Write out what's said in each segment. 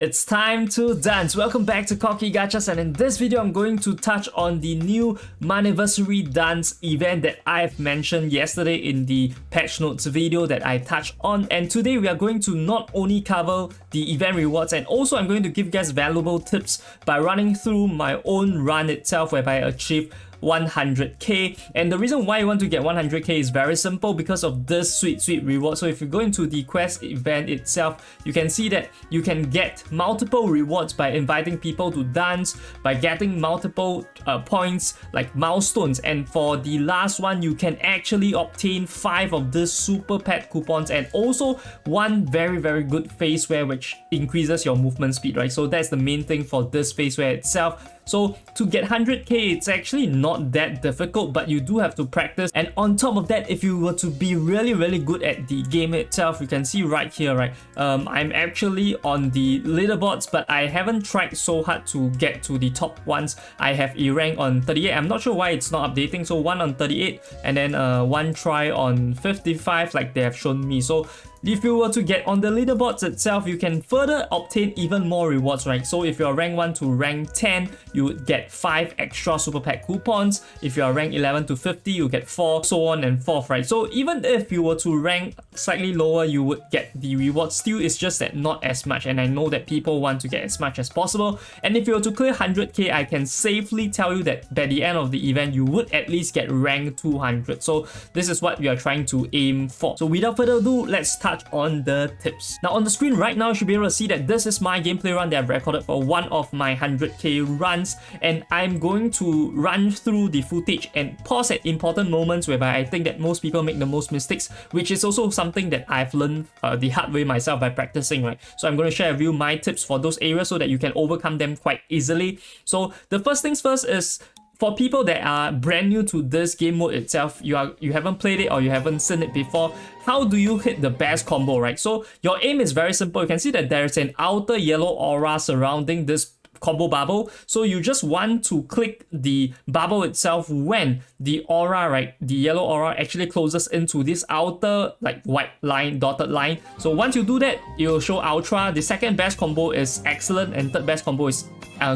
It's time to dance. Welcome back to Cocky Gachas, and in this video I'm going to touch on the new Maniversary Dance event that I've mentioned yesterday in the patch notes video that I touched on. And today we are going to not only cover the event rewards, and also I'm going to give you guys valuable tips by running through my own run itself whereby I achieved 100k. And the reason why you want to get 100k is very simple, because of this sweet reward. So if you go into the quest event itself, you can see that you can get multiple rewards by inviting people to dance, by getting multiple points like milestones, and for the last one you can actually obtain 5 of this super pet coupons, and also one very good face wear which increases your movement speed, right? So that's the main thing for this face wear itself. So to get 100k, it's actually not that difficult, but you do have to practice. And on top of that, if you were to be really good at the game itself, you can see right here, right? I'm actually on the leaderboards, but I haven't tried so hard to get to the top ones. I have a rank on 38. I'm not sure why it's not updating. So one on 38, and then one try on 55, like they have shown me. So if you were to get on the leaderboards itself, you can further obtain even more rewards, right? So if you're rank 1 to rank 10, you would get 5 extra super pack coupons. If you are rank 11 to 50, you get 4, so on and forth, right? So even if you were to rank slightly lower, you would get the rewards still. It's just that not as much, and I know that people want to get as much as possible. And if you were to clear 100k, I can safely tell you that by the end of the event, you would at least get rank 200. So this is what we are trying to aim for. So without further ado, let's touch on the tips. Now on the screen right now, you should be able to see that this is my gameplay run that I've recorded for one of my 100k runs, and I'm going to run through the footage and pause at important moments whereby I think that most people make the most mistakes, which is also something that I've learned the hard way myself by practicing, right? So I'm going to share with you my tips for those areas so that you can overcome them quite easily. So the first things first is, for people that are brand new to this game mode itself, you haven't played it or you haven't seen it before, how do you hit the best combo, right? So your aim is very simple. You can see that there's an outer yellow aura surrounding this combo bubble. So you just want to click the bubble itself when the aura, right, the yellow aura actually closes into this outer like white line, dotted line. So once you do that, it will show ultra. The second best combo is excellent, and third best combo is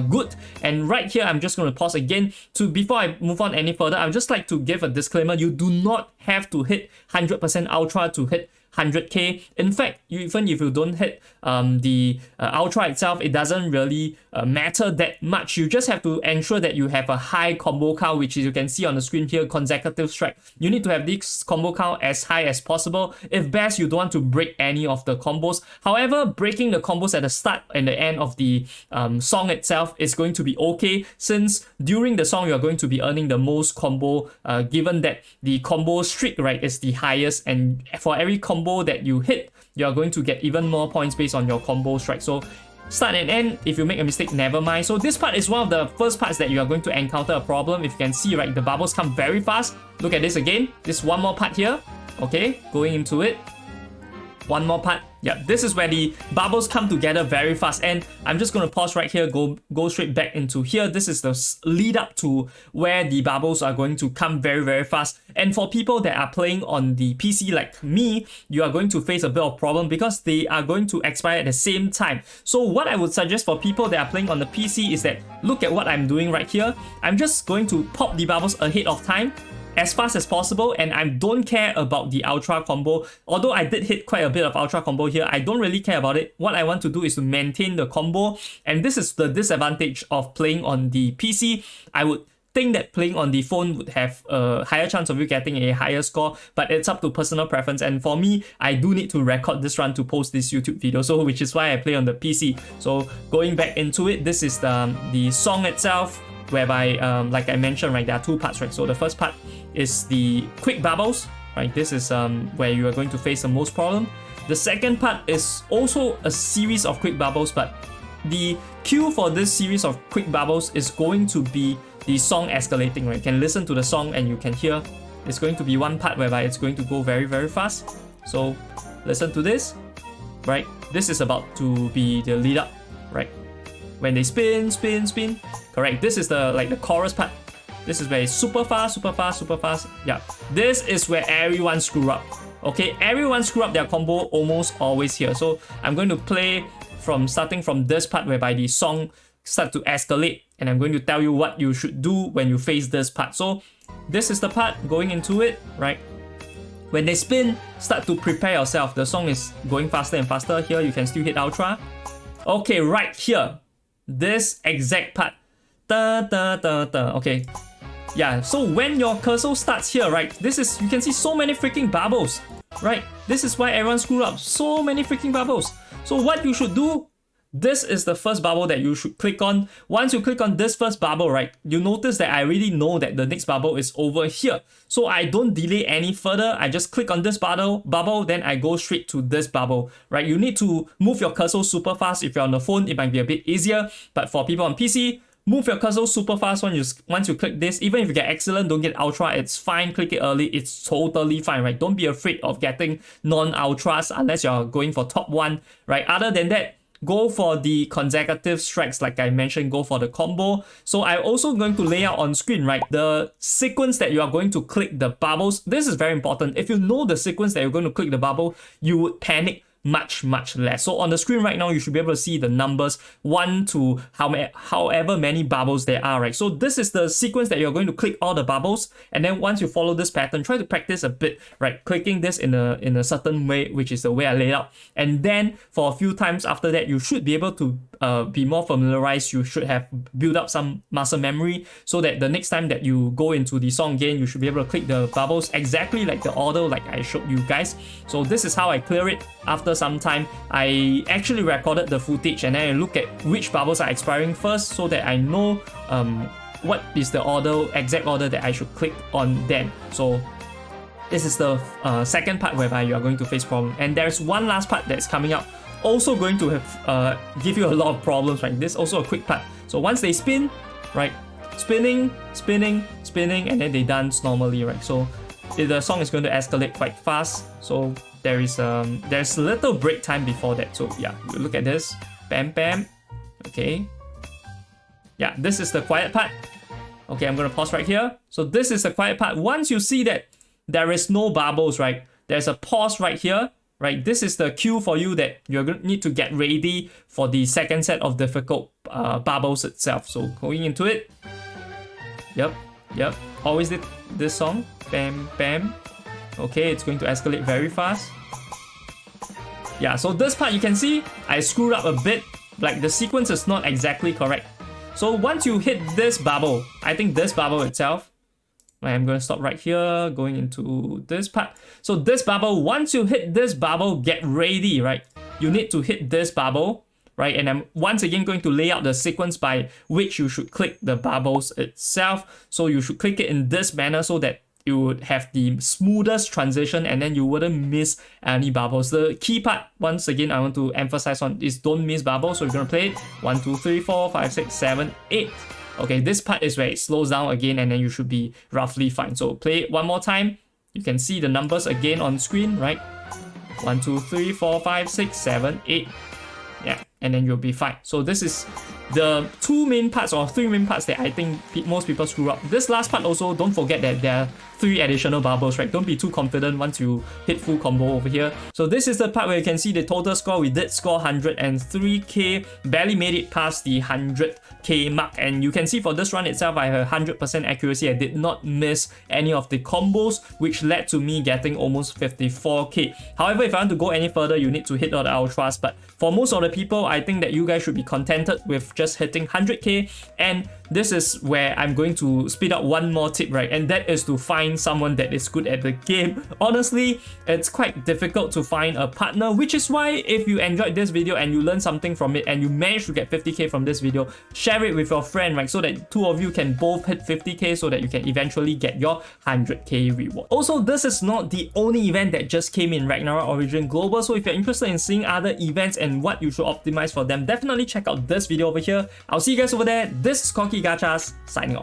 good. And right here, I'm just going to pause again. Before I move on any further, I would just like to give a disclaimer. You do not have to hit 100% ultra to hit 100k. In fact, even if you don't hit the ultra itself, it doesn't really matter that much. You just have to ensure that you have a high combo count, which is, you can see on the screen here, consecutive strike. You need to have this combo count as high as possible. If best, you don't want to break any of the combos. However, breaking the combos at the start and the end of the song itself is going to be okay, since during the song you are going to be earning the most combo, given that the combo streak, right, is the highest, and for every combo that you hit, you are going to get even more points based on your combo strike. So start and end, if you make a mistake, never mind. So this part is one of the first parts that you are going to encounter a problem. If you can see, right, the bubbles come very fast. Look at this again. This one more part here. Okay, going into it. One more part. Yeah, this is where the bubbles come together very fast, and I'm just going to pause right here, go straight back into here. This is the lead up to where the bubbles are going to come very fast. And for people that are playing on the PC like me, you are going to face a bit of problem because they are going to expire at the same time. So what I would suggest for people that are playing on the PC is that, look at what I'm doing right here. I'm just going to pop the bubbles ahead of time, as fast as possible, and I don't care about the ultra combo. Although I did hit quite a bit of ultra combo here, I don't really care about it. What I want to do is to maintain the combo, and this is the disadvantage of playing on the PC. I would think that playing on the phone would have a higher chance of you getting a higher score, but it's up to personal preference. And for me, I do need to record this run to post this YouTube video, so which is why I play on the PC. So going back into it, this is the song itself, whereby like I mentioned, right, there are two parts, right? So the first part is the quick bubbles, right? This is where you are going to face the most problem. The second part is also a series of quick bubbles, but the cue for this series of quick bubbles is going to be the song escalating, right? You can listen to the song and you can hear it's going to be one part whereby it's going to go very fast. So listen to this, right? This is about to be the lead up, right? When they spin, correct. This is the chorus part. This is where it's super fast. Yeah, this is where everyone screw up. Okay, everyone screw up their combo almost always here. So I'm going to play from starting from this part whereby the song start to escalate, and I'm going to tell you what you should do when you face this part. So this is the part going into it, right? When they spin, start to prepare yourself. The song is going faster and faster. Here you can still hit ultra. Okay, right here, this exact part. Da, da, da, da. Okay, yeah, so when your cursor starts here, right, this is, you can see so many freaking bubbles, right? This is why everyone screwed up. So many freaking bubbles. So what you should do, this is the first bubble that you should click on. Once you click on this first bubble, right, you notice that I already know that the next bubble is over here. So I don't delay any further. I just click on this bubble, then I go straight to this bubble, right? You need to move your cursor super fast. If you're on the phone, it might be a bit easier, but for people on PC, move your cursor super fast once you click this. Even if you get excellent, don't get ultra, it's fine. Click it early, it's totally fine, right? Don't be afraid of getting non-ultras unless you're going for top 1, right? Other than that, go for the consecutive strikes, like I mentioned, go for the combo. So I'm also going to lay out on screen, right, the sequence that you are going to click the bubbles. This is very important. If you know the sequence that you're going to click the bubble, you would panic much less. So on the screen right now, you should be able to see the numbers 1 to however many bubbles there are, right? So this is the sequence that you're going to click all the bubbles, and then once you follow this pattern, try to practice a bit, right? Clicking this in a certain way, which is the way I laid out, and then for a few times after that, you should be able to be more familiarized. You should have built up some muscle memory so that the next time that you go into the song again, you should be able to click the bubbles exactly like the order like I showed you guys. So this is how I clear it. After some time, I actually recorded the footage and then I look at which bubbles are expiring first so that I know what is the exact order that I should click on then. So this is the second part whereby you are going to face problem. And there's one last part that's coming up, also going to have give you a lot of problems, right? This is also a quick part. So once they spin, right, spinning, and then they dance normally, right? So the song is going to escalate quite fast. So there's a little break time before that. So yeah, you look at this, bam, bam. Okay, yeah, this is the quiet part. Okay, I'm gonna pause right here. So this is the quiet part. Once you see that there is no bubbles, right, there's a pause right here, right? This is the cue for you that you're going to need to get ready for the second set of difficult bubbles itself. So going into it, yep, always did this song, bam, bam. Okay, it's going to escalate very fast. Yeah, so this part you can see I screwed up a bit, like the sequence is not exactly correct. So once you hit this bubble, I think this bubble itself, I'm going to stop right here, going into this part. So this bubble, once you hit this bubble, get ready, right? You need to hit this bubble, right? And I'm once again going to lay out the sequence by which you should click the bubbles itself. So you should click it in this manner so that you would have the smoothest transition and then you wouldn't miss any bubbles. The key part, once again, I want to emphasize on is don't miss bubbles. So you're going to play it 1, 2, 3, 4, 5, 6, 7, 8. Okay, this part is where it slows down again and then you should be roughly fine. So play it one more time. You can see the numbers again on screen, right? 1, 2, 3, 4, 5, 6, 7, 8. Yeah, and then you'll be fine. So this is the 2 main parts or 3 main parts that I think most people screw up. This last part also, don't forget that there are 3 additional bubbles, right? Don't be too confident once you hit full combo over here. So this is the part where you can see the total score. We did score 103k, barely made it past the 100k mark. And you can see for this run itself, I had 100% accuracy. I did not miss any of the combos, which led to me getting almost 54k. However, if I want to go any further, you need to hit all the ultras. But for most of the people, I think that you guys should be contented with just hitting 100k. And this is where I'm going to speed up one more tip, right? And that is to find someone that is good at the game. Honestly, it's quite difficult to find a partner, which is why if you enjoyed this video and you learned something from it and you managed to get 50k from this video, share it with your friend, right? So that 2 of you can both hit 50k so that you can eventually get your 100k reward. Also, this is not the only event that just came in Ragnarok Origin Global. So if you're interested in seeing other events and what you should optimize for them, definitely check out this video over here. I'll see you guys over there. This is Gachas signing off.